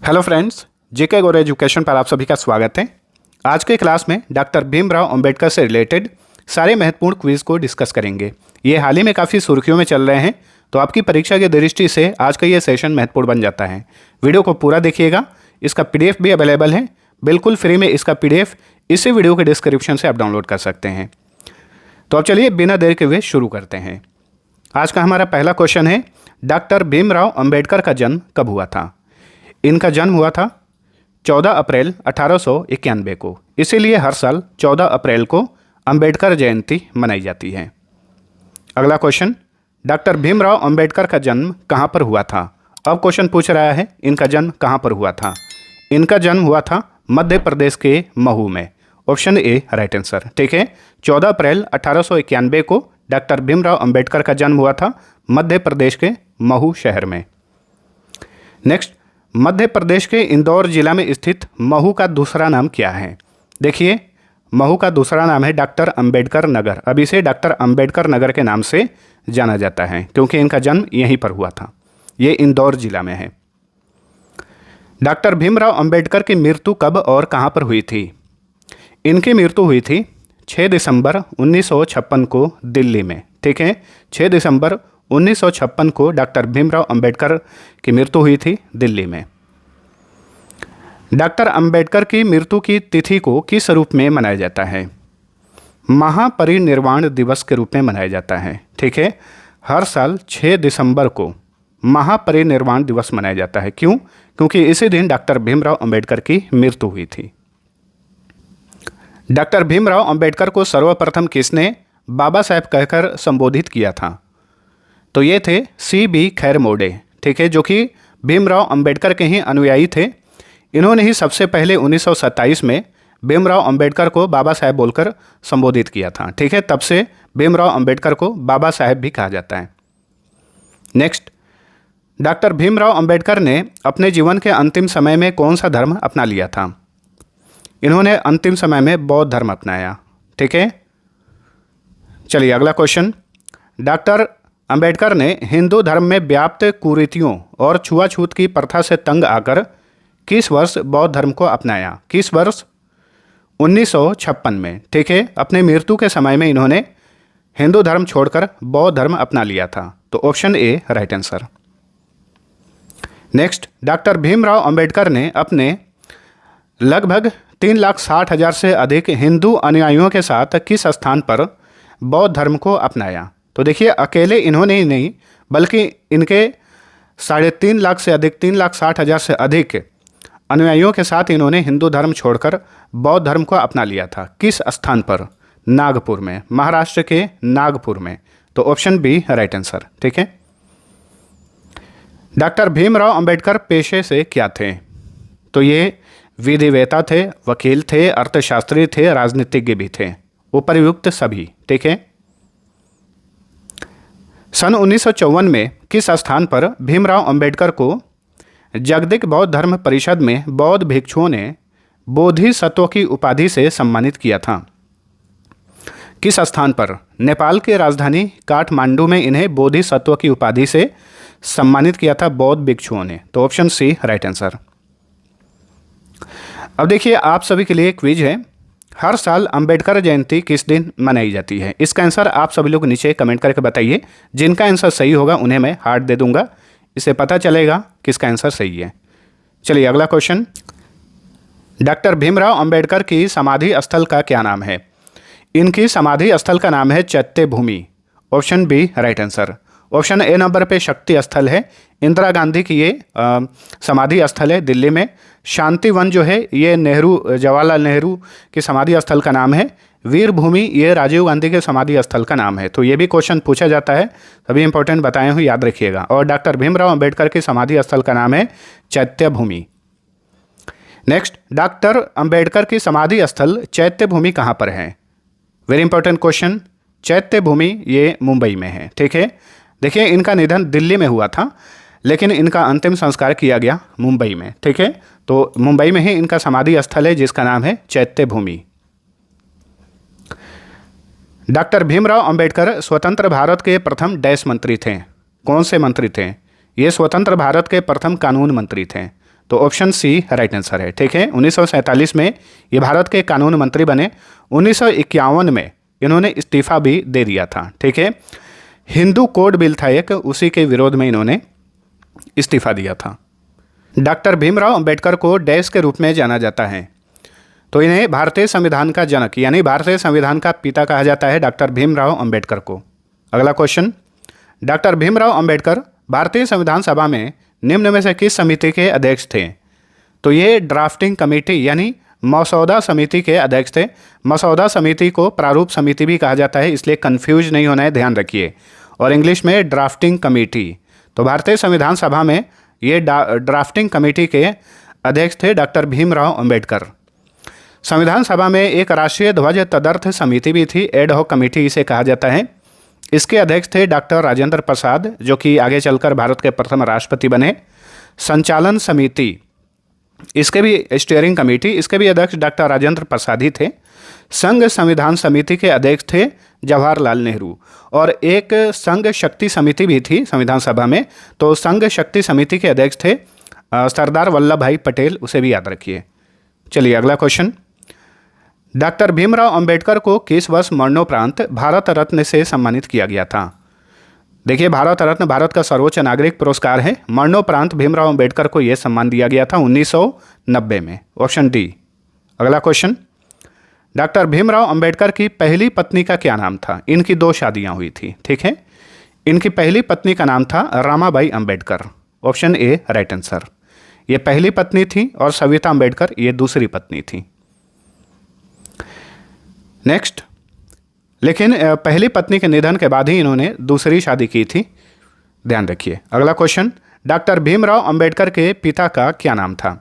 Hello friends, जेके गौर education पर आप सभी का स्वागत है। आज के क्लास में डॉक्टर भीमराव अंबेडकर से रिलेटेड सारे महत्वपूर्ण क्विज को डिस्कस करेंगे। ये हाल ही में काफ़ी सुर्खियों में चल रहे हैं, तो आपकी परीक्षा की दृष्टि से आज का ये सेशन महत्वपूर्ण बन जाता है। वीडियो को पूरा देखिएगा। इसका पीडीएफ भी अवेलेबल है, बिल्कुल फ्री में। इसका पीडीएफ इसी वीडियो के डिस्क्रिप्शन से आप डाउनलोड कर सकते हैं। तो अब चलिए बिना देर के हुए शुरू करते हैं। आज का हमारा पहला क्वेश्चन है, डॉक्टर भीमराव अंबेडकर का जन्म कब हुआ था? इनका जन्म हुआ था 14 अप्रैल 1891 को। इसीलिए हर साल 14 अप्रैल को अंबेडकर जयंती मनाई जाती है। अगला क्वेश्चन, डॉक्टर भीमराव अंबेडकर का जन्म कहाँ पर हुआ था? अब क्वेश्चन पूछ रहा है इनका जन्म कहाँ पर हुआ था। इनका जन्म हुआ था मध्य प्रदेश के महू में। Option A right answer. ठीक है, 14 अप्रैल 1891 को डॉक्टर भीमराव अंबेडकर का जन्म हुआ था मध्य प्रदेश के महू शहर में। नेक्स्ट, मध्य प्रदेश के इंदौर जिला में स्थित महू का दूसरा नाम क्या है? देखिए, महू का दूसरा नाम है डॉक्टर अंबेडकर नगर। अब इसे डॉक्टर अंबेडकर नगर के नाम से जाना जाता है क्योंकि इनका जन्म यहीं पर हुआ था। ये इंदौर जिला में है। डॉक्टर भीमराव अंबेडकर की मृत्यु कब और कहाँ पर हुई थी? इनकी मृत्यु हुई थी 6 दिसंबर 1956 को दिल्ली में। ठीक है, 6 दिसंबर 1956 को डॉक्टर भीमराव अंबेडकर की मृत्यु हुई थी दिल्ली में। डॉक्टर अंबेडकर की मृत्यु की तिथि को किस रूप में मनाया जाता है? महापरिनिर्वाण दिवस के रूप में मनाया जाता है। ठीक है, हर साल 6 दिसंबर को महापरिनिर्वाण दिवस मनाया जाता है। क्यों? क्योंकि इसी दिन डॉक्टर भीमराव अंबेडकर की मृत्यु हुई थी। डॉक्टर भीमराव अंबेडकर को सर्वप्रथम किसने बाबा साहेब कहकर संबोधित किया था? तो ये थे C.B. खैरमोडे। ठीक है, जो कि भीमराव अंबेडकर के ही अनुयायी थे। इन्होंने ही सबसे पहले 1927 में भीमराव अंबेडकर को बाबा साहेब बोलकर संबोधित किया था। ठीक है, तब से भीमराव अंबेडकर को बाबा साहेब भी कहा जाता है। नेक्स्ट, डॉक्टर भीमराव अंबेडकर ने अपने जीवन के अंतिम समय में कौन सा धर्म अपना लिया था? इन्होंने अंतिम समय में बौद्ध धर्म अपनाया। ठीक है, चलिए अगला क्वेश्चन, डॉक्टर अंबेडकर ने हिंदू धर्म में व्याप्त कुरीतियों और छुआछूत की प्रथा से तंग आकर किस वर्ष बौद्ध धर्म को अपनाया? किस वर्ष? 1956 में। ठीक है, अपने मृत्यु के समय में इन्होंने हिंदू धर्म छोड़कर बौद्ध धर्म अपना लिया था। तो option A right answer. Next, doctor Bhimrao Ambedkar ने अपने लगभग 3,60,000 से अधिक हिंदू अनुयायियों के साथ किस स्थान पर बौद्ध धर्म को अपनाया? तो देखिए, अकेले इन्होंने ही नहीं बल्कि इनके 3.5 लाख से अधिक 3,60,000 से अधिक अनुयायियों के साथ इन्होंने हिंदू धर्म छोड़कर बौद्ध धर्म को अपना लिया था। किस स्थान पर? नागपुर में, महाराष्ट्र के नागपुर में। तो ऑप्शन बी राइट आंसर। ठीक है, डॉक्टर भीमराव अंबेडकर पेशे से क्या थे? तो ये विधिवेता थे, वकील थे, अर्थशास्त्री थे, राजनीतिज्ञ भी थे, उपर्युक्त सभी। ठीक है, सन 1954 में किस स्थान पर भीमराव अंबेडकर को जगदिक बौद्ध धर्म परिषद में बौद्ध भिक्षुओं ने बोधिसत्व की उपाधि से सम्मानित किया था? किस स्थान पर? नेपाल की राजधानी काठमांडू में इन्हें बोधिसत्व की उपाधि से सम्मानित किया था बौद्ध भिक्षुओं ने। तो ऑप्शन सी राइट आंसर। अब देखिए, आप सभी के लिए क्विज है, हर साल अंबेडकर जयंती किस दिन मनाई जाती है? इसका आंसर आप सभी लोग नीचे कमेंट करके बताइए। जिनका आंसर सही होगा उन्हें मैं हार्ट दे दूंगा, इससे पता चलेगा किसका आंसर सही है। चलिए अगला क्वेश्चन, डॉक्टर भीमराव अंबेडकर की समाधि स्थल का क्या नाम है? इनकी समाधि स्थल का नाम है Chaitya Bhoomi. Option B right answer. Option A number पे शक्ति स्थल है, इंदिरा गांधी की ये समाधि स्थल है दिल्ली में। शांति वन जो है ये जवाहरलाल नेहरू की समाधि स्थल का नाम है। वीर भूमि ये राजीव गांधी के समाधि स्थल का नाम है। तो ये भी क्वेश्चन पूछा जाता है, सभी इंपॉर्टेंट बताए हुए याद रखिएगा। और डॉक्टर भीमराव अंबेडकर की समाधि स्थल का नाम है चैत्य भूमि। नेक्स्ट, डॉक्टर अंबेडकर की समाधि स्थल चैत्य भूमि कहाँ पर है? Very important question. चैत्य भूमि ये मुंबई में है। ठीक है, देखिए, इनका निधन दिल्ली में हुआ था लेकिन इनका अंतिम संस्कार किया गया मुंबई में। ठीक है, तो मुंबई में ही इनका समाधि स्थल है जिसका नाम है चैत्य भूमि। डॉक्टर भीमराव अंबेडकर स्वतंत्र भारत के प्रथम डैश मंत्री थे। कौन से मंत्री थे? ये स्वतंत्र भारत के प्रथम कानून मंत्री थे। तो ऑप्शन सी राइट आंसर है। ठीक है, 1947 में ये भारत के कानून मंत्री बने। 1951 में इन्होंने इस्तीफा भी दे दिया था। ठीक है, हिंदू कोड बिल था एक, उसी के विरोध में इन्होंने इस्तीफा दिया था। डॉक्टर भीमराव अंबेडकर को डैश के रूप में जाना जाता है, तो इन्हें भारतीय संविधान का जनक यानी भारतीय संविधान का पिता कहा जाता है डॉक्टर भीमराव अंबेडकर को। अगला क्वेश्चन, डॉक्टर भीमराव अंबेडकर भारतीय संविधान सभा में निम्न में से किस समिति के अध्यक्ष थे? तो ये ड्राफ्टिंग कमेटी यानी मसौदा समिति के अध्यक्ष थे। मसौदा समिति को प्रारूप समिति भी कहा जाता है, इसलिए कंफ्यूज नहीं होना है, ध्यान रखिए। और इंग्लिश में ड्राफ्टिंग कमेटी। तो भारतीय संविधान सभा में ये ड्राफ्टिंग कमेटी के अध्यक्ष थे डॉक्टर भीमराव अंबेडकर। संविधान सभा में एक राष्ट्रीय ध्वज तदर्थ समिति भी थी, एड हॉक कमेटी इसे कहा जाता है। इसके अध्यक्ष थे डॉक्टर राजेंद्र प्रसाद, जो कि आगे चलकर भारत के प्रथम राष्ट्रपति बने। संचालन समिति, इसके भी स्टीयरिंग कमेटी, इसके भी अध्यक्ष डॉक्टर राजेंद्र प्रसाद ही थे। संघ संविधान समिति के अध्यक्ष थे जवाहरलाल नेहरू। और एक संघ शक्ति समिति भी थी संविधान सभा में, तो संघ शक्ति समिति के अध्यक्ष थे सरदार वल्लभ भाई पटेल, उसे भी याद रखिए। चलिए अगला क्वेश्चन, डॉक्टर भीमराव अंबेडकर को किस वर्ष मरणोपरांत भारत रत्न से सम्मानित किया गया था? देखिए, भारत रत्न भारत का सर्वोच्च नागरिक पुरस्कार है। मरणोपरांत भीमराव अंबेडकर को यह सम्मान दिया गया था 1990 में, ऑप्शन डी। अगला क्वेश्चन, डॉक्टर भीमराव अंबेडकर की पहली पत्नी का क्या नाम था? इनकी 2 शादियां हुई थी। ठीक है, इनकी पहली पत्नी का नाम था Ramabai Ambedkar, option A right answer. ये पहली पत्नी थी और सविता अंबेडकर ये दूसरी पत्नी थी। नेक्स्ट, लेकिन पहली पत्नी के निधन के बाद ही इन्होंने दूसरी शादी की थी, ध्यान रखिए। अगला क्वेश्चन, डॉक्टर भीमराव अंबेडकर के पिता का क्या नाम था?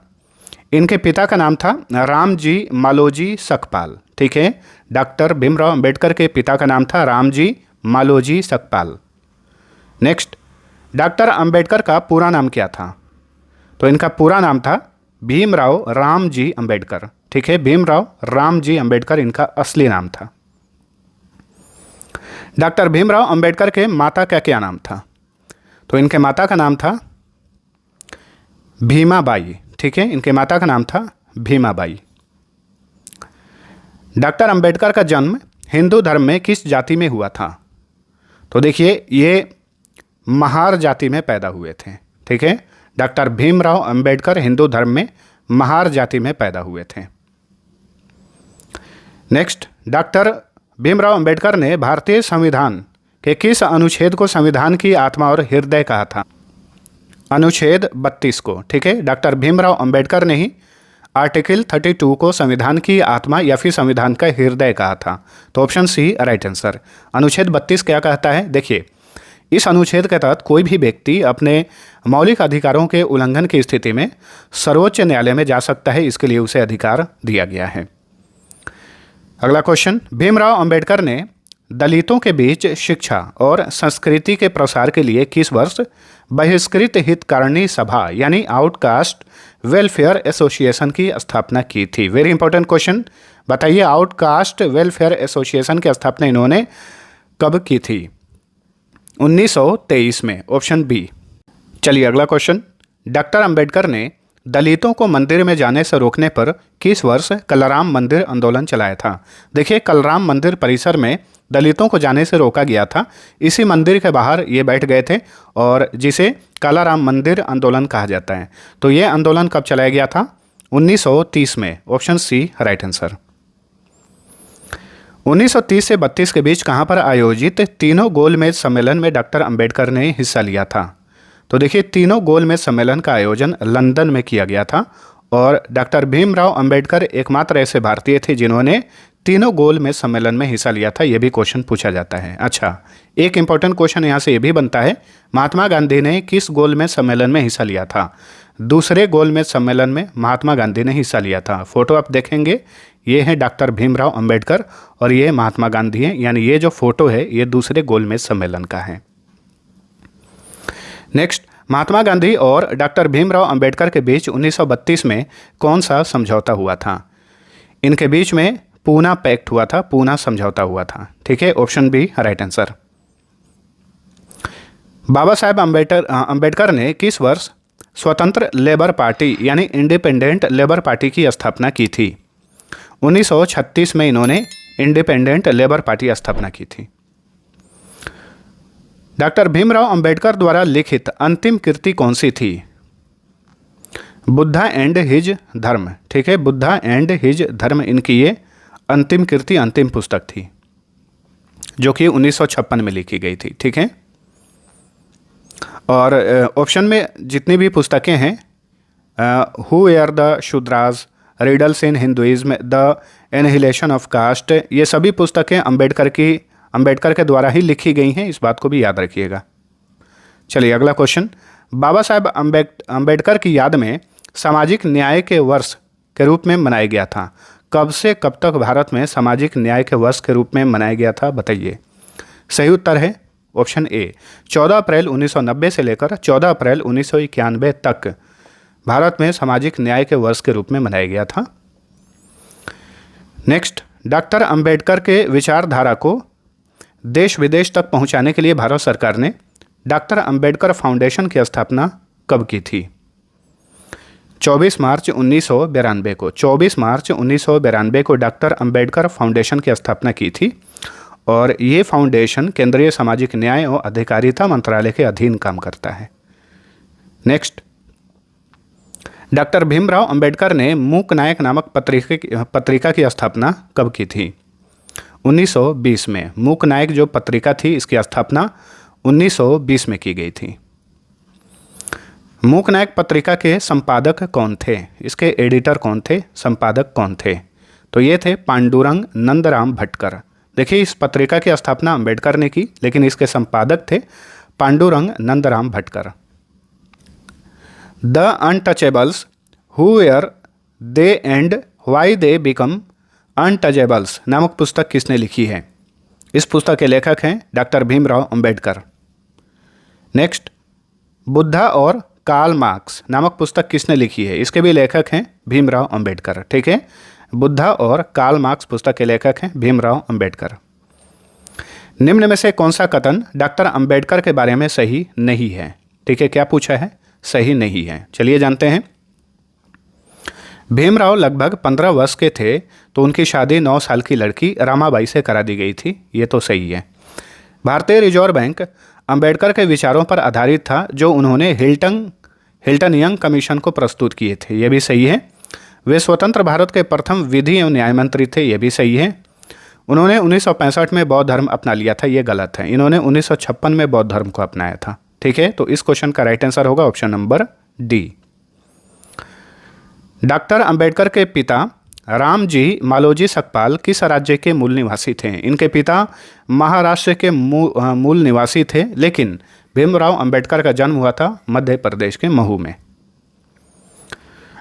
इनके पिता का नाम था रामजी मालोजी सकपाल। ठीक है, डॉक्टर भीमराव अंबेडकर के पिता का नाम था रामजी मालोजी सकपाल। नेक्स्ट, डॉक्टर अंबेडकर का पूरा नाम क्या था? तो इनका पूरा नाम था भीमराव रामजी अंबेडकर। ठीक है, भीमराव रामजी अंबेडकर इनका असली नाम था। डॉक्टर भीमराव अंबेडकर के माता का क्या नाम था? तो इनके माता का नाम था भीमाबाई। ठीक है, इनके माता का नाम था भीमाबाई। डॉक्टर अंबेडकर का जन्म हिंदू धर्म में किस जाति में हुआ था? तो देखिए, ये महार जाति में पैदा हुए थे। ठीक है, डॉक्टर भीमराव अंबेडकर हिंदू धर्म में महार जाति में पैदा हुए थे। नेक्स्ट, डॉक्टर भीमराव अंबेडकर ने भारतीय संविधान के किस अनुच्छेद को संविधान की आत्मा और हृदय कहा था? अनुच्छेद 32 को। ठीक है, डॉक्टर भीमराव अंबेडकर ने ही आर्टिकल 32 को संविधान की आत्मा या फिर संविधान का हृदय कहा था, तो ऑप्शन सी राइट आंसर। अनुच्छेद 32 क्या कहता है? देखिए, इस अनुच्छेद के तहत कोई भी व्यक्ति अपने मौलिक अधिकारों के उल्लंघन की स्थिति में सर्वोच्च न्यायालय में जा सकता है, इसके लिए उसे अधिकार दिया गया है। अगला क्वेश्चन, भीमराव अंबेडकर ने दलितों के बीच शिक्षा और संस्कृति के प्रसार के लिए किस वर्ष बहिष्कृत हितकारिणी सभा यानी आउटकास्ट वेलफेयर एसोसिएशन की स्थापना की थी? वेरी इंपॉर्टेंट क्वेश्चन, बताइए आउटकास्ट वेलफेयर एसोसिएशन की स्थापना इन्होंने कब की थी? 1923 में, ऑप्शन बी। चलिए अगला क्वेश्चन, डॉक्टर अंबेडकर ने दलितों को मंदिर में जाने से रोकने पर किस वर्ष कलराम मंदिर आंदोलन चलाया था? देखिए, कलराम मंदिर परिसर में दलितों को जाने से रोका गया था। इसी मंदिर के बाहर ये बैठ गए थे और जिसे कालाराम मंदिर आंदोलन कहा जाता है। तो ये आंदोलन कब चलाया गया था? 1930 में, ऑप्शन सी राइट आंसर। 1930 से 32 के बीच कहाँ पर आयोजित तीनों गोलमेज सम्मेलन में डॉक्टर अंबेडकर ने हिस्सा लिया था? तो देखिए, तीनों गोलमेज सम्मेलन का आयोजन लंदन में किया गया था और डॉक्टर भीमराव अंबेडकर एकमात्र ऐसे भारतीय थे जिन्होंने तीनों गोलमेज सम्मेलन में हिस्सा लिया था। यह भी क्वेश्चन पूछा जाता है। अच्छा, एक इंपॉर्टेंट क्वेश्चन यहाँ से ये भी बनता है, महात्मा गांधी ने किस गोलमेज सम्मेलन में हिस्सा लिया था? दूसरे गोलमेज सम्मेलन में महात्मा गांधी ने हिस्सा लिया था। फोटो आप देखेंगे, ये है डॉक्टर भीमराव अंबेडकर और ये महात्मा गांधी हैं, यानी ये जो फोटो है ये दूसरे गोलमेज सम्मेलन का है। नेक्स्ट, महात्मा गांधी और डॉक्टर भीमराव अंबेडकर के बीच 1932 में कौन सा समझौता हुआ था? इनके बीच में पूना पैक्ट हुआ था, पूना समझौता हुआ था। ठीक है, option B right answer. Baba Saheb Ambedkar ने किस वर्ष स्वतंत्र लेबर पार्टी यानी इंडिपेंडेंट लेबर पार्टी की स्थापना की थी? 1936 में इन्होंने इंडिपेंडेंट लेबर पार्टी स्थापना की थी। डॉक्टर भीमराव अंबेडकर द्वारा लिखित अंतिम कृति कौन सी थी? बुद्धा एंड हिज धर्म। ठीक है, बुद्धा एंड हिज धर्म इनकी ये अंतिम कृति, अंतिम पुस्तक थी, जो कि 1956 में लिखी गई थी। ठीक है, और ऑप्शन में जितनी भी पुस्तकें हैं, who are the Shudras, riddles in Hinduism, the annihilation of caste, ये सभी पुस्तकें अंबेडकर के द्वारा ही लिखी गई हैं, इस बात को भी याद रखिएगा। चलिए अगला क्वेश्चन, बाबा साहेब अंबेडकर की याद में सामाजिक न्याय के वर्ष के रूप में मनाया गया था। कब से कब तक भारत में सामाजिक न्याय के वर्ष के रूप में मनाया गया था, बताइए। सही उत्तर है ऑप्शन ए, 14 अप्रैल 1990 से लेकर 14 अप्रैल 1991 तक भारत में सामाजिक न्याय के वर्ष के रूप में मनाया गया था। नेक्स्ट, डॉक्टर अंबेडकर के विचारधारा को देश विदेश तक पहुंचाने के लिए भारत सरकार ने डॉक्टर अंबेडकर फाउंडेशन की स्थापना कब की थी? 24 मार्च 1992 को, 24 मार्च 1992 को डॉक्टर अंबेडकर फाउंडेशन की स्थापना की थी, और ये फाउंडेशन केंद्रीय सामाजिक न्याय और अधिकारिता मंत्रालय के अधीन काम करता है। नेक्स्ट, डॉक्टर भीमराव अंबेडकर ने मूक नायक नामक पत्रिका की स्थापना कब की थी? 1920 में। मूक नायक जो पत्रिका थी, इसकी स्थापना 1920 में की गई थी। मूक नायक पत्रिका के संपादक कौन थे? इसके एडिटर कौन थे, संपादक कौन थे? तो ये थे पांडुरंग नंदराम भटकर। देखिए, इस पत्रिका की स्थापना अंबेडकर ने की, लेकिन इसके संपादक थे Pandurang Nandram Bhatkar. The untouchables, who were they and why they become untouchables नामक पुस्तक किसने लिखी है? इस पुस्तक के लेखक हैं डॉक्टर भीमराव अंबेडकर। नेक्स्ट, बुद्धा और कार्ल मार्क्स नामक पुस्तक किसने लिखी है? इसके भी लेखक हैं भीमराव अंबेडकर। ठीक है, बुद्धा और कार्ल मार्क्स पुस्तक के लेखक हैं भीमराव अंबेडकर। निम्न में से कौन सा कथन डॉक्टर अंबेडकर के बारे में सही नहीं है? ठीक है, क्या पूछा है? सही नहीं है। चलिए जानते हैं। भीमराव लगभग 15 वर्ष के थे तो उनकी शादी 9 साल की लड़की रामाबाई से करा दी गई थी, ये तो सही है। भारतीय रिजर्व बैंक अंबेडकर के विचारों पर आधारित था, जो उन्होंने हिल्टन यंग कमीशन को प्रस्तुत किए थे, ये भी सही है। वे स्वतंत्र भारत के प्रथम विधि एवं न्याय मंत्री थे, ये भी सही है। उन्होंने 1965 में बौद्ध धर्म अपना लिया था, ये गलत है। इन्होंने 1956 में बौद्ध धर्म को अपनाया था। ठीक है, तो इस क्वेश्चन का राइट आंसर होगा option number D. Doctor Ambedkar के पिता रामजी मालोजी सकपाल किस राज्य के मूल निवासी थे? इनके पिता महाराष्ट्र के मूल निवासी थे, लेकिन भीमराव अंबेडकर का जन्म हुआ था मध्य प्रदेश के महू में।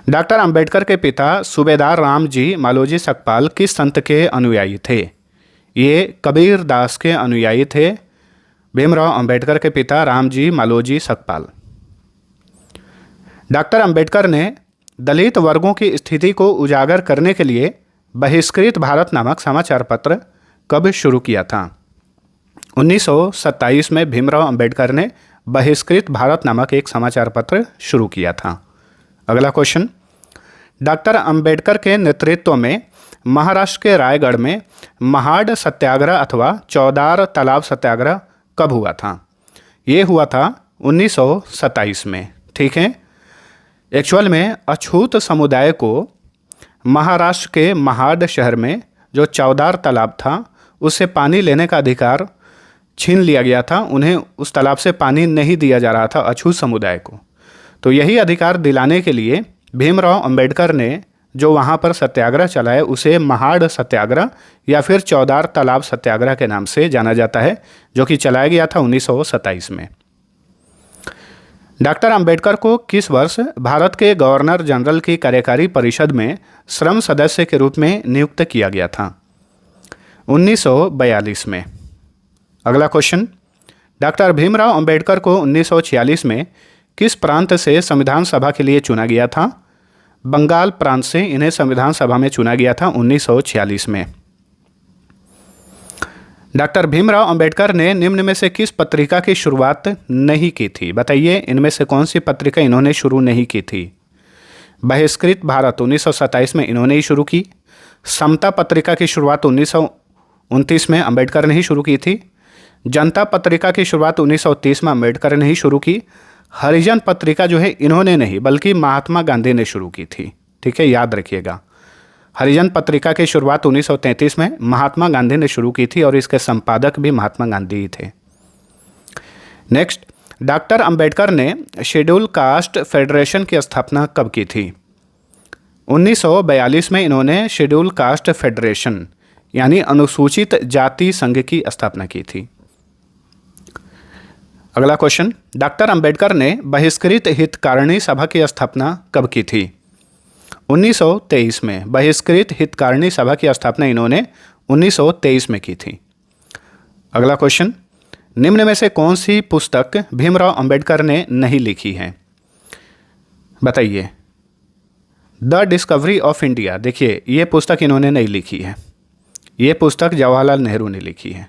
डॉक्टर अंबेडकर के पिता सूबेदार रामजी मालोजी सकपाल किस संत के अनुयायी थे? ये कबीर दास के अनुयायी थे, भीमराव अंबेडकर के पिता रामजी मालोजी सकपाल। डॉक्टर अंबेडकर ने दलित वर्गों की स्थिति को उजागर करने के लिए बहिष्कृत भारत नामक समाचार पत्र कब शुरू किया था? 1927 में भीमराव अंबेडकर ने बहिष्कृत भारत नामक एक समाचार पत्र शुरू किया था। अगला क्वेश्चन, डॉक्टर अंबेडकर के नेतृत्व में महाराष्ट्र के रायगढ़ में महाड सत्याग्रह अथवा चौदार तालाब सत्याग्रह कब हुआ था? ये हुआ था 1927 में। ठीक है, एक्चुअल में अछूत समुदाय को महाराष्ट्र के महाड शहर में जो चौदार तालाब था, उससे पानी लेने का अधिकार छीन लिया गया था। उन्हें उस तालाब से पानी नहीं दिया जा रहा था अछूत समुदाय को। तो यही अधिकार दिलाने के लिए भीमराव अंबेडकर ने जो वहाँ पर सत्याग्रह चलाया, उसे महाड सत्याग्रह या फिर चौदार तालाब सत्याग्रह के नाम से जाना जाता है, जो कि चलाया गया था 1927 में। डॉक्टर अंबेडकर को किस वर्ष भारत के गवर्नर जनरल की कार्यकारी परिषद में श्रम सदस्य के रूप में नियुक्त किया गया था? 1942 में। अगला क्वेश्चन, डॉक्टर भीमराव अंबेडकर को 1946 में किस प्रांत से संविधान सभा के लिए चुना गया था? बंगाल प्रांत से इन्हें संविधान सभा में चुना गया था 1946 में। डॉक्टर भीमराव अंबेडकर ने निम्न में से किस पत्रिका की शुरुआत नहीं की थी? बताइए, इनमें से कौन सी पत्रिका इन्होंने शुरू नहीं की थी? बहिष्कृत भारत 1927 में इन्होंने ही शुरू की। समता पत्रिका की शुरुआत 1929 में अंबेडकर ने ही शुरू की थी। जनता पत्रिका की शुरुआत 1930 में अंबेडकर ने ही शुरू की। हरिजन पत्रिका जो है इन्होंने नहीं बल्कि महात्मा गांधी ने शुरू की थी। ठीक है, याद रखिएगा। हरिजन पत्रिका की शुरुआत 1933 में महात्मा गांधी ने शुरू की थी और इसके संपादक भी महात्मा गांधी ही थे। नेक्स्ट, डॉक्टर अंबेडकर ने शेड्यूल कास्ट फेडरेशन की स्थापना कब की थी? 1942 में इन्होंने शेड्यूल कास्ट फेडरेशन यानी अनुसूचित जाति संघ की स्थापना की थी। अगला क्वेश्चन, डॉक्टर अंबेडकर ने बहिष्कृत हितकारिणी सभा की स्थापना कब की थी? 1923 में बहिष्कृत हितकारिणी सभा की स्थापना इन्होंने 1923 में की थी। अगला क्वेश्चन, निम्न में से कौन सी पुस्तक भीमराव अंबेडकर ने नहीं लिखी है? बताइए। द डिस्कवरी ऑफ इंडिया, देखिए ये पुस्तक इन्होंने नहीं लिखी है, ये पुस्तक जवाहरलाल नेहरू ने लिखी है।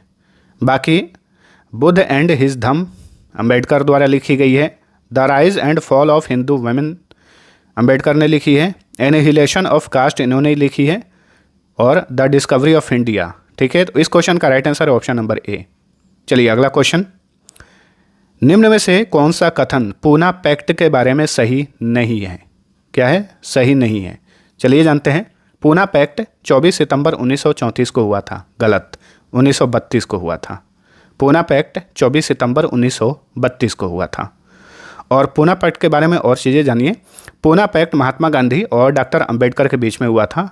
बाकी बुद्ध एंड हिज धम्म अंबेडकर द्वारा लिखी गई है। The rise and fall of Hindu women Ambedkar ने लिखी है। एनिहिलेशन ऑफ कास्ट इन्होंने लिखी है। और द डिस्कवरी ऑफ इंडिया। ठीक है, तो इस क्वेश्चन का राइट आंसर है ऑप्शन नंबर ए। चलिए अगला क्वेश्चन, निम्न में से कौन सा कथन पूना पैक्ट के बारे में सही नहीं है? क्या है? सही नहीं है। चलिए जानते हैं। पूना पैक्ट 24 सितंबर 1934 को हुआ था। गलत, 1932 को हुआ था। पूना पैक्ट 24 सितंबर 1932 को हुआ था। और पूना पैक्ट के बारे में और चीज़ें जानिए। पूना पैक्ट महात्मा गांधी और डॉक्टर अंबेडकर के बीच में हुआ था।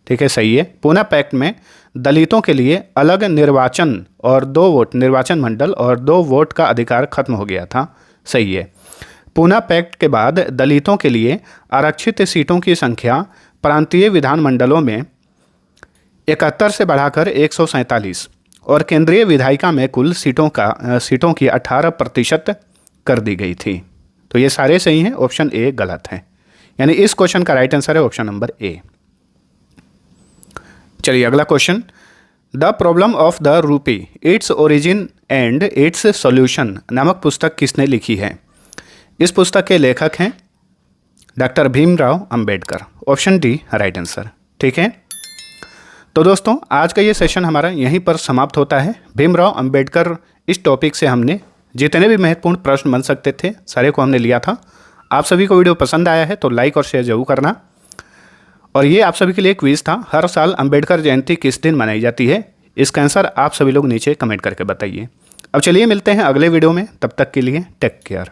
ठीक है, सही है। पूना पैक्ट में दलितों के लिए अलग निर्वाचन और 2 वोट, निर्वाचन मंडल और 2 वोट का अधिकार खत्म हो गया था। सही है। पूना पैक्ट के बाद दलितों के लिए आरक्षित सीटों की संख्या प्रांतीय विधानमंडलों में 71 से बढ़ाकर 147 और केंद्रीय विधायिका में कुल सीटों की 18% कर दी गई थी। तो ये सारे सही हैं, ऑप्शन ए गलत है। यानी इस क्वेश्चन का राइट आंसर है ऑप्शन नंबर ए। चलिए अगला question, the problem of the rupee, its origin and it's solution नामक पुस्तक किसने लिखी है? इस पुस्तक के लेखक हैं doctor Bhimrao Ambedkar. Option D right answer. ठीक है, तो दोस्तों आज का ये सेशन हमारा यहीं पर समाप्त होता है। भीमराव अंबेडकर इस टॉपिक से हमने जितने भी महत्वपूर्ण प्रश्न बन सकते थे सारे को हमने लिया था। आप सभी को वीडियो पसंद आया है तो लाइक और शेयर जरूर करना। और ये आप सभी के लिए क्विज था, हर साल अंबेडकर जयंती किस दिन मनाई जाती है? इसका आंसर आप सभी लोग नीचे कमेंट करके बताइए। अब चलिए मिलते हैं अगले वीडियो में, तब तक के लिए टेक केयर।